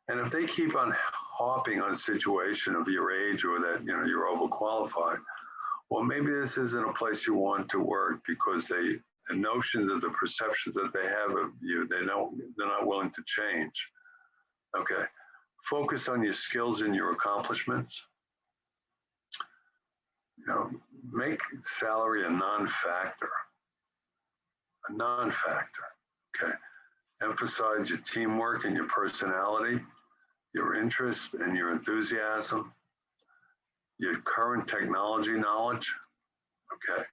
And if they keep on harping on a situation of your age or that, you're overqualified, well, maybe this isn't a place you want to work because the notions of the perceptions that they have of you, they're not willing to change. Okay. Focus on your skills and your accomplishments. Make salary a non-factor. A non-factor. Okay. Emphasize your teamwork and your personality, your interest and your enthusiasm, your current technology knowledge, okay?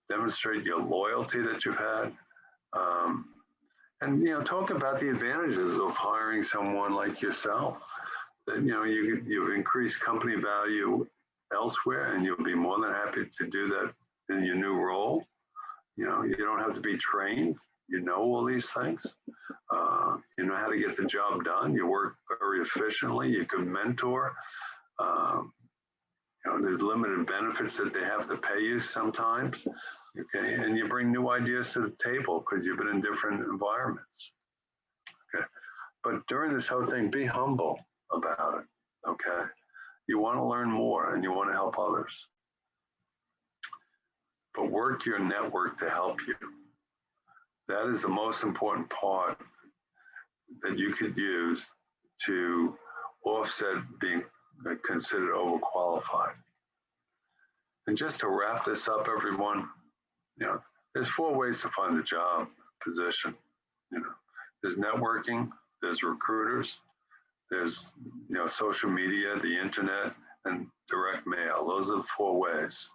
Demonstrate your loyalty that you've had. And, talk about the advantages of hiring someone like yourself. That, you've increased company value elsewhere, and you'll be more than happy to do that in your new role. You don't have to be trained. You know all these things. You know how to get the job done. You work very efficiently. You can mentor. There's limited benefits that they have to pay you sometimes. Okay, and you bring new ideas to the table because you've been in different environments. Okay, but during this whole thing, be humble about it. Okay, you want to learn more and you want to help others, but work your network to help you. That is the most important part that you could use to offset being considered overqualified. And just to wrap this up, everyone, there's 4 ways to find a job position. There's networking, there's recruiters, there's social media, the internet, and direct mail. Those are the 4 ways.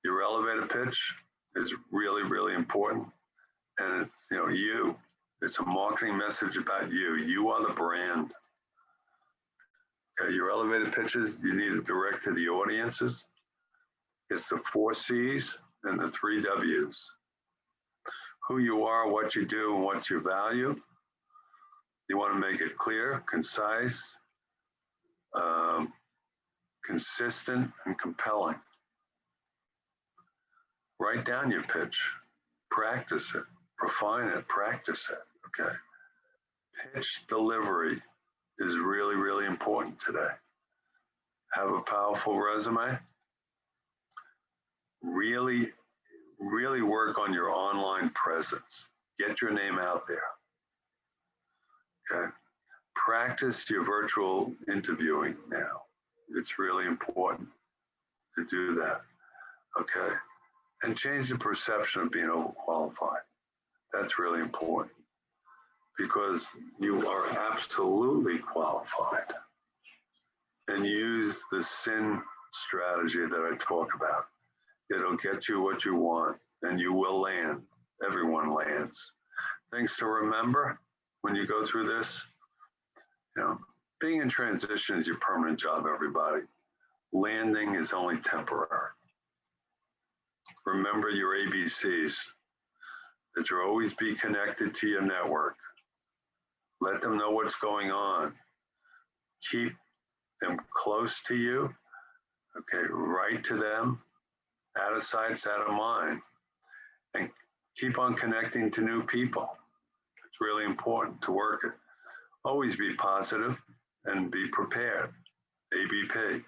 Your elevator pitch is really, really important. And it's, you. It's a marketing message about you. You are the brand. Okay, your elevator pitches, you need to direct to the audiences. It's the 4 C's and the 3 W's. Who you are, what you do, and what you value. You want to make it clear, concise, consistent, and compelling. Write down your pitch, practice it, refine it, practice it, okay? Pitch delivery is really, really important today. Have a powerful resume. Really, really work on your online presence. Get your name out there, okay? Practice your virtual interviewing now. It's really important to do that, okay? And change the perception of being overqualified. That's really important because you are absolutely qualified. And use the SIN strategy that I talk about. It'll get you what you want and you will land. Everyone lands. Things to remember when you go through this, being in transition is your permanent job, everybody. Landing is only temporary. Remember your ABCs, that you'll always be connected to your network. Let them know what's going on. Keep them close to you, okay? Write to them, out of sight, out of mind, and keep on connecting to new people. It's really important to work it. Always be positive and be prepared, ABP.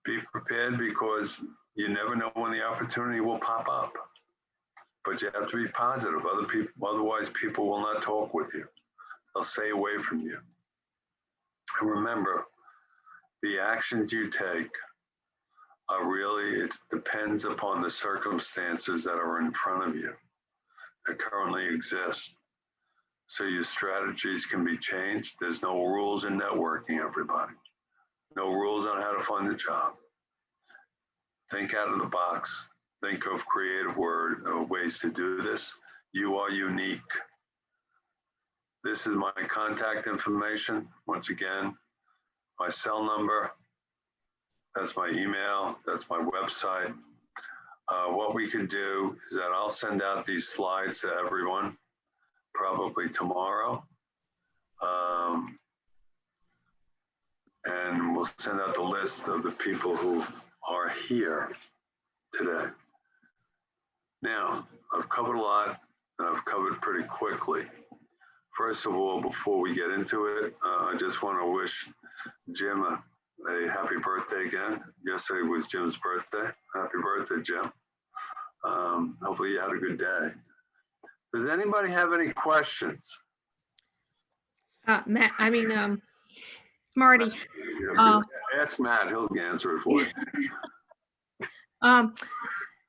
Be prepared because you never know when the opportunity will pop up. But you have to be positive. Otherwise, people will not talk with you. They'll stay away from you. And remember, the actions you take are really, it depends upon the circumstances that are in front of you, that currently exist. So your strategies can be changed. There's no rules in networking, everybody. No rules on how to find a job. Think out of the box. Think of creative ways to do this. You are unique. This is my contact information. Once again, my cell number, that's my email, that's my website. What we can do is that I'll send out these slides to everyone, probably tomorrow. And we'll send out the list of the people who are here today. Now, I've covered a lot, and I've covered pretty quickly. First of all, before we get into it, I just want to wish Jim a happy birthday again. Yesterday was Jim's birthday. Happy birthday, Jim. Hopefully you had a good day. Does anybody have any questions? Matt, Marty. Ask Matt, he'll answer it for you.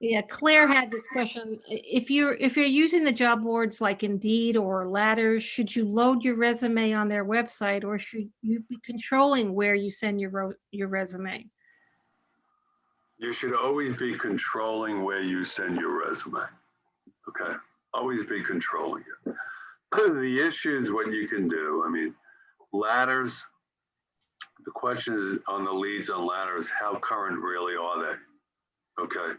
Yeah, Claire had this question. If you're using the job boards like Indeed or Ladders, should you load your resume on their website, or should you be controlling where you send your resume? You should always be controlling where you send your resume. Okay, always be controlling it. The issue is what you can do. Ladders. The question is on the leads on Ladders, how current really are they? Okay.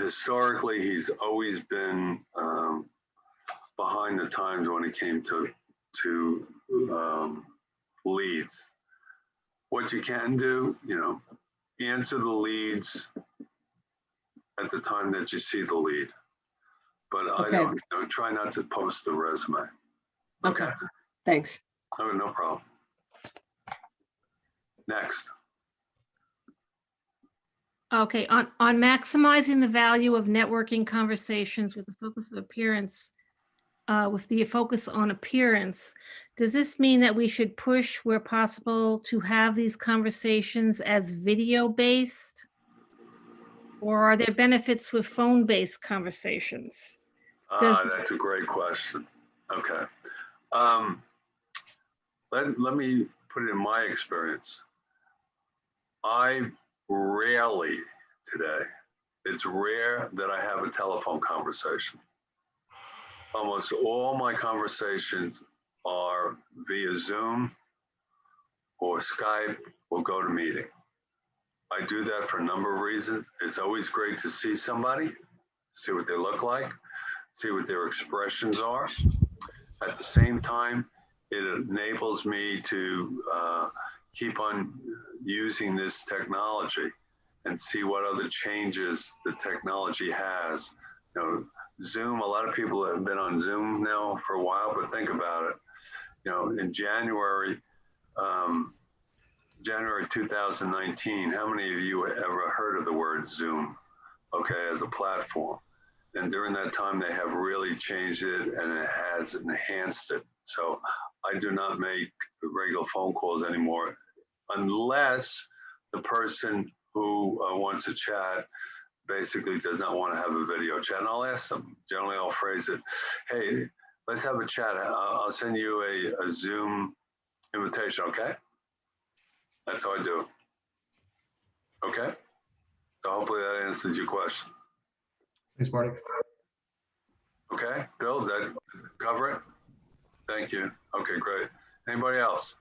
Historically, he's always been behind the times when it came to leads. What you can do, answer the leads at the time that you see the lead. But Okay. I don't, try not to post the resume. Okay, thanks. Oh, no problem. Next. Okay, on maximizing the value of networking conversations with the focus of appearance, with the focus on appearance, does this mean that we should push where possible to have these conversations as video-based? Or are there benefits with phone-based conversations? That's a great question. Okay. Let me put it in my experience. I rarely today, it's rare that I have a telephone conversation. Almost all my conversations are via Zoom or Skype or GoToMeeting. I do that for a number of reasons. It's always great to see somebody, see what they look like, see what their expressions are. At the same time, it enables me to keep on using this technology and see what other changes the technology has. You know, Zoom, a lot of people have been on Zoom now for a while, but think about it. You know, in January 2019, how many of you ever heard of the word Zoom, okay, as a platform? And during that time, they have really changed it and it has enhanced it. So I do not make regular phone calls anymore unless the person who wants to chat basically does not want to have a video chat. And I'll ask them, generally I'll phrase it, hey, let's have a chat. I'll send you a Zoom invitation, okay? That's how I do it. Okay? So hopefully that answers your question. Thanks, Marty. Okay, Bill, did that cover it? Thank you. Okay, great. Anybody else?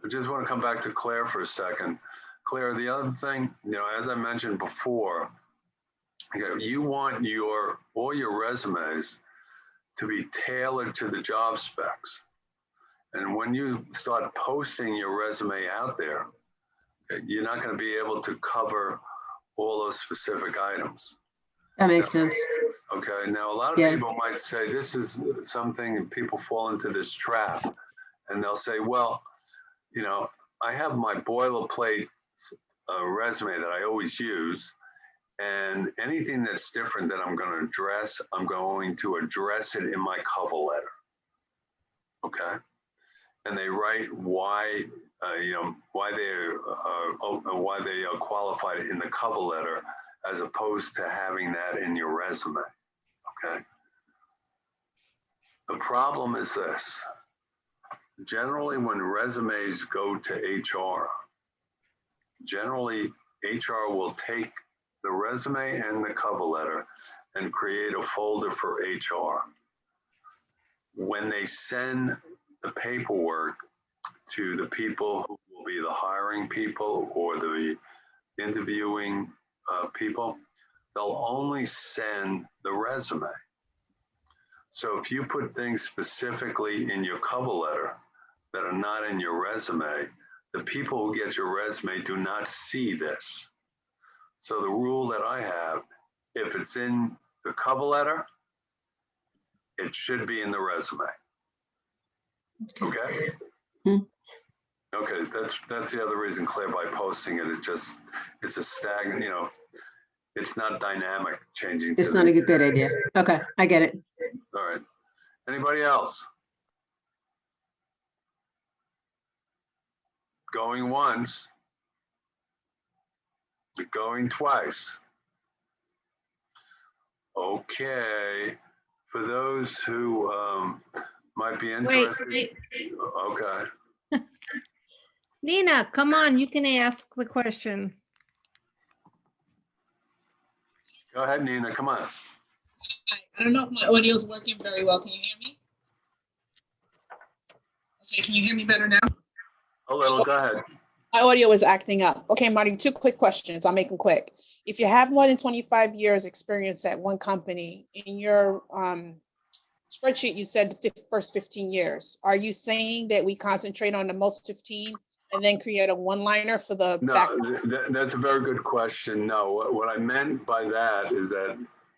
I just want to come back to Claire for a second. Claire, the other thing, you know, as I mentioned before, you want all your resumes to be tailored to the job specs. And when you start posting your resume out there, you're not going to be able to cover all those specific items. That makes sense. Okay, now a lot of people might say this is something, and people fall into this trap, and they'll say, well, you know, I have my boilerplate resume that I always use, and anything that's different that I'm going to address, I'm going to address it in my cover letter. Okay, and they write why, you know, why they are qualified in the cover letter, as opposed to having that in your resume. Okay. The problem is this. Generally, when resumes go to HR, generally HR will take the resume and the cover letter and create a folder for HR. When they send the paperwork to the people who will be the hiring people or the interviewing people, they'll only send the resume. So if you put things specifically in your cover letter that are not in your resume, the people who get your resume do not see this. So the rule that I have, if it's in the cover letter, it should be in the resume. Okay? Okay, that's the other reason, Claire, by posting it, it's a stagnant, you know, it's not dynamic changing. It's not a good idea. Okay, I get it. All right. Anybody else? Going once. Going twice. Okay. For those who might be interested. Wait. Okay. Nina, come on, you can ask the question. Go ahead, Nina, come on. I don't know if my audio is working very well. Can you hear me? Okay, can you hear me better now? A little, go ahead. My audio is acting up. Okay, Marty, 2 quick questions. I'll make them quick. If you have more than 25 years experience at one company, in your spreadsheet, you said the first 15 years. Are you saying that we concentrate on the most 15 and then create a one-liner for the back? No, that's a very good question. No, what I meant by that is that,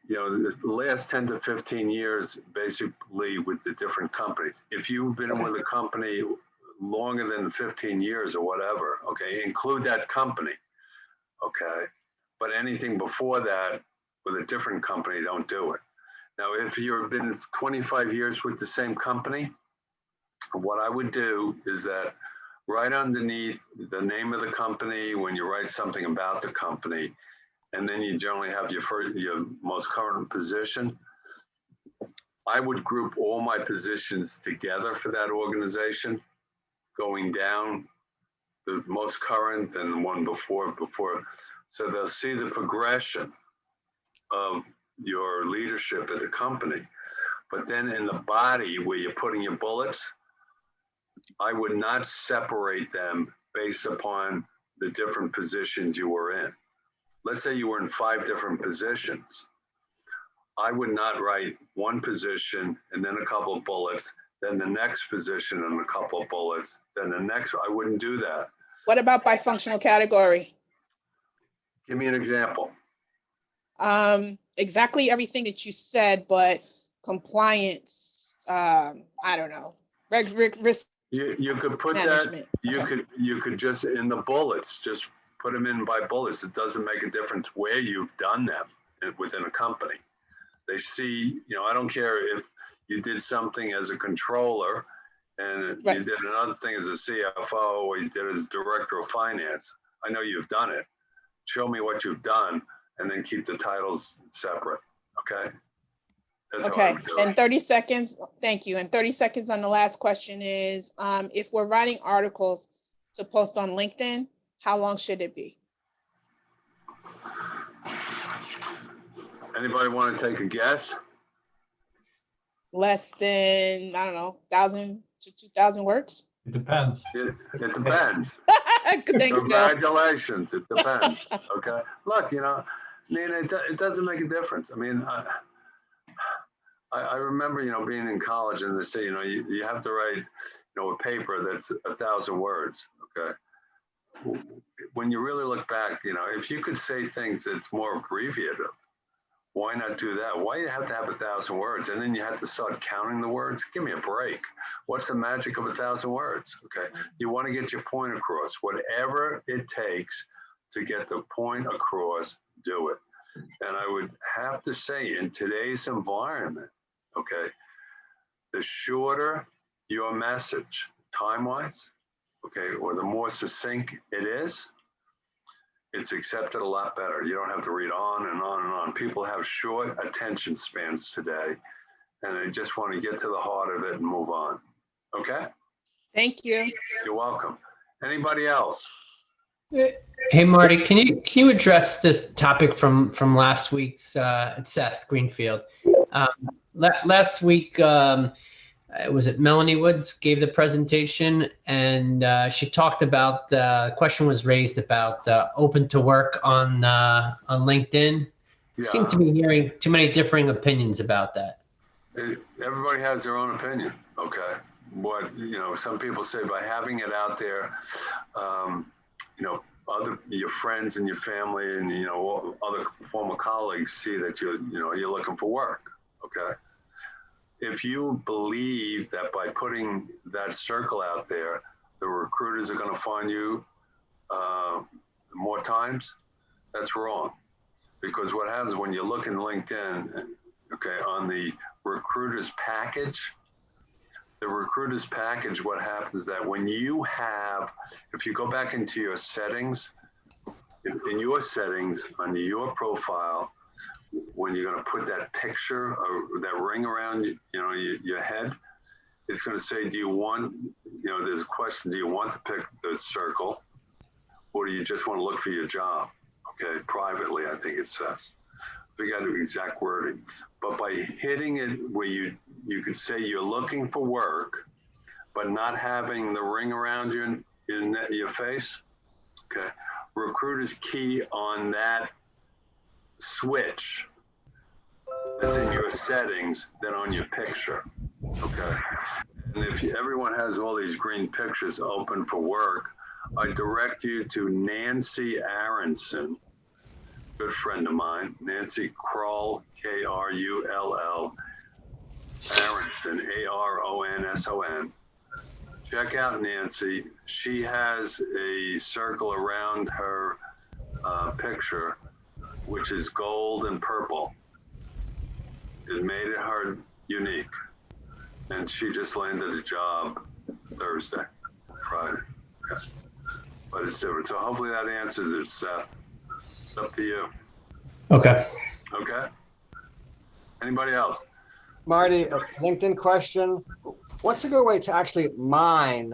you know, the last 10 to 15 years, basically with the different companies. If you've been with a company longer than 15 years or whatever, okay, include that company, okay? But anything before that with a different company, don't do it. Now, if you've been 25 years with the same company, what I would do is that right underneath the name of the company, when you write something about the company, and then you generally have your most current position, I would group all my positions together for that organization, going down the most current and the one before. So they'll see the progression of your leadership at the company. But then in the body where you're putting your bullets, I would not separate them based upon the different positions you were in. Let's say you were in 5 different positions. I would not write one position and then a couple of bullets, then the next position and a couple of bullets, then the next. I wouldn't do that. What about by functional category? Give me an example. Exactly everything that you said, but compliance, I don't know, risk You could put management. that, you could just in the bullets, just put them in by bullets. It doesn't make a difference where you've done them within a company. They see, I don't care if you did something as a controller and Right. you did another thing as a CFO or you did it as director of finance. I know you've done it. Show me what you've done and then keep the titles separate, okay? That's how I Okay, would do and it. 30 seconds, thank you. And 30 seconds on the last question is, if we're writing articles to post on LinkedIn, how long should it be? Anybody want to take a guess? Less than, I don't know, 1,000 to 2,000 words? It depends. It depends. Thanks, Bill. Congratulations. It depends. Okay. Look, Nina, it doesn't make a difference. I mean, I remember, being in college and they say, you have to write, a paper that's 1,000 words. Okay. When you really look back, if you could say things that's more abbreviated, why not do that? Why do you have to have 1,000 words? And then you have to start counting the words? Give me a break. What's the magic of 1,000 words? Okay. You want to get your point across. Whatever it takes to get the point across, do it. And I would have to say in today's environment, okay, the shorter your message time-wise, okay, or the more succinct it is, it's accepted a lot better. You don't have to read on and on and on. People have short attention spans today, and they just want to get to the heart of it and move on. Okay? Thank you. You're welcome. Anybody else? Hey Marty, can you address this topic from last week's Seth Greenfield? Last week, was it Melanie Woods gave the presentation, and she talked about the question was raised about open to work on LinkedIn. Yeah. Seem to be hearing too many differing opinions about that. Everybody has their own opinion. Okay. What, some people say by having it out there, your friends and your family and, other former colleagues see that you're looking for work. Okay. If you believe that by putting that circle out there, the recruiters are going to find you more times, that's wrong. Because what happens when you look in LinkedIn, okay, on the recruiters package, what happens is that when you have, if you go back into your settings, in your settings under your profile, when you're going to put that picture or that ring around, your head, it's going to say, do you want, there's a question, do you want to pick the circle or do you just want to look for your job? Okay, privately, I think it says. We got the exact wording. But by hitting it where you could say you're looking for work, but not having the ring around your face, okay, recruiters key on that switch that's in your settings than on your picture, okay? And if everyone has all these green pictures open for work, I direct you to Nancy Aronson, good friend of mine, Nancy Krull, K-R-U-L-L, Aronson, A-R-O-N-S-O-N. Check out Nancy. She has a circle around her picture, which is gold and purple. It made her unique. And she just landed a job Thursday, Friday. Yeah. But it's different. So hopefully that answers it, Seth. It's up to you. Okay. Okay? Anybody else? Marty, a LinkedIn question. What's a good way to actually mine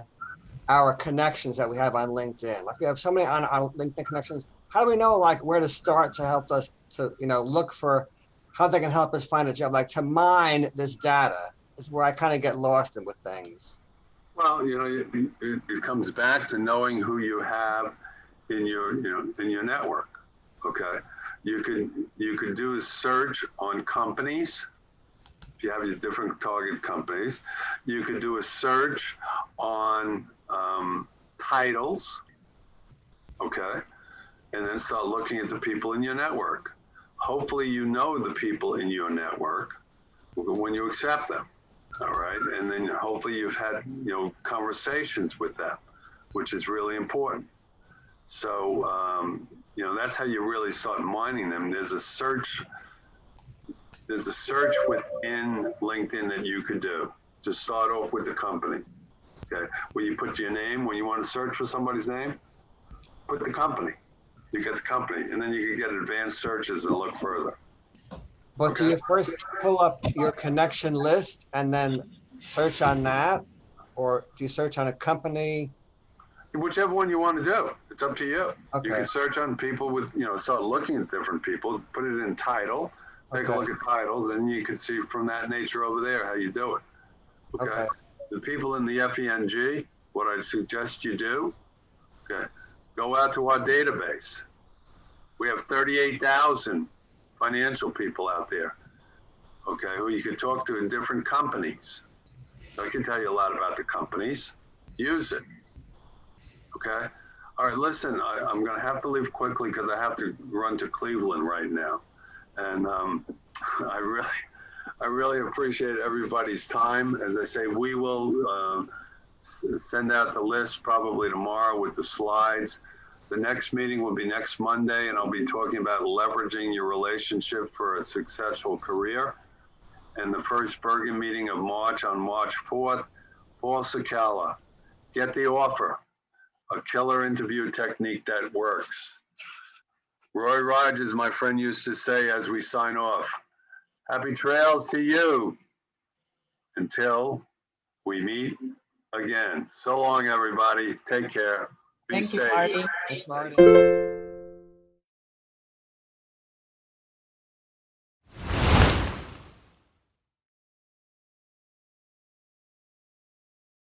our connections that we have on LinkedIn? Like we have so many on our LinkedIn connections. How do we know like where to start to help us to, look for how they can help us find a job? Like to mine this data is where I kind of get lost in with things. Well, it comes back to knowing who you have in your network. Okay, you could do a search on companies. If you have your different target companies, you could do a search on titles. Okay, and then start looking at the people in your network. Hopefully, you know the people in your network when you accept them. All right, and then hopefully you've had conversations with them, which is really important. So that's how you really start mining them. There's a search within LinkedIn that you can do to start off with the company. Okay, where you put your name when you want to search for somebody's name, put the company. You get the company, and then you can get advanced searches and look further. But do you first pull up your connection list and then search on that? Or do you search on a company? Whichever one you want to do. It's up to you. Okay. You can search on people with, start looking at different people, put it in title, take a look at titles, and you can see from that nature over there how you do it. Okay. The people in the FENG, what I'd suggest you do, go out to our database. We have 38,000 financial people out there, who you can talk to in different companies. So I can tell you a lot about the companies. Use it. Okay. All right. Listen, I'm going to have to leave quickly because I have to run to Cleveland right now, and I really appreciate everybody's time. As I say, we will send out the list probably tomorrow with the slides. The next meeting will be next Monday, and I'll be talking about leveraging your relationship for a successful career. And the first Bergen meeting of March on March 4th, Paul Sakala, get the offer, a killer interview technique that works. Roy Rogers, my friend, used to say as we sign off, happy trails to you until we meet again. So long, everybody. Take care. Be Thank you, safe. Marty. Thanks, Marty.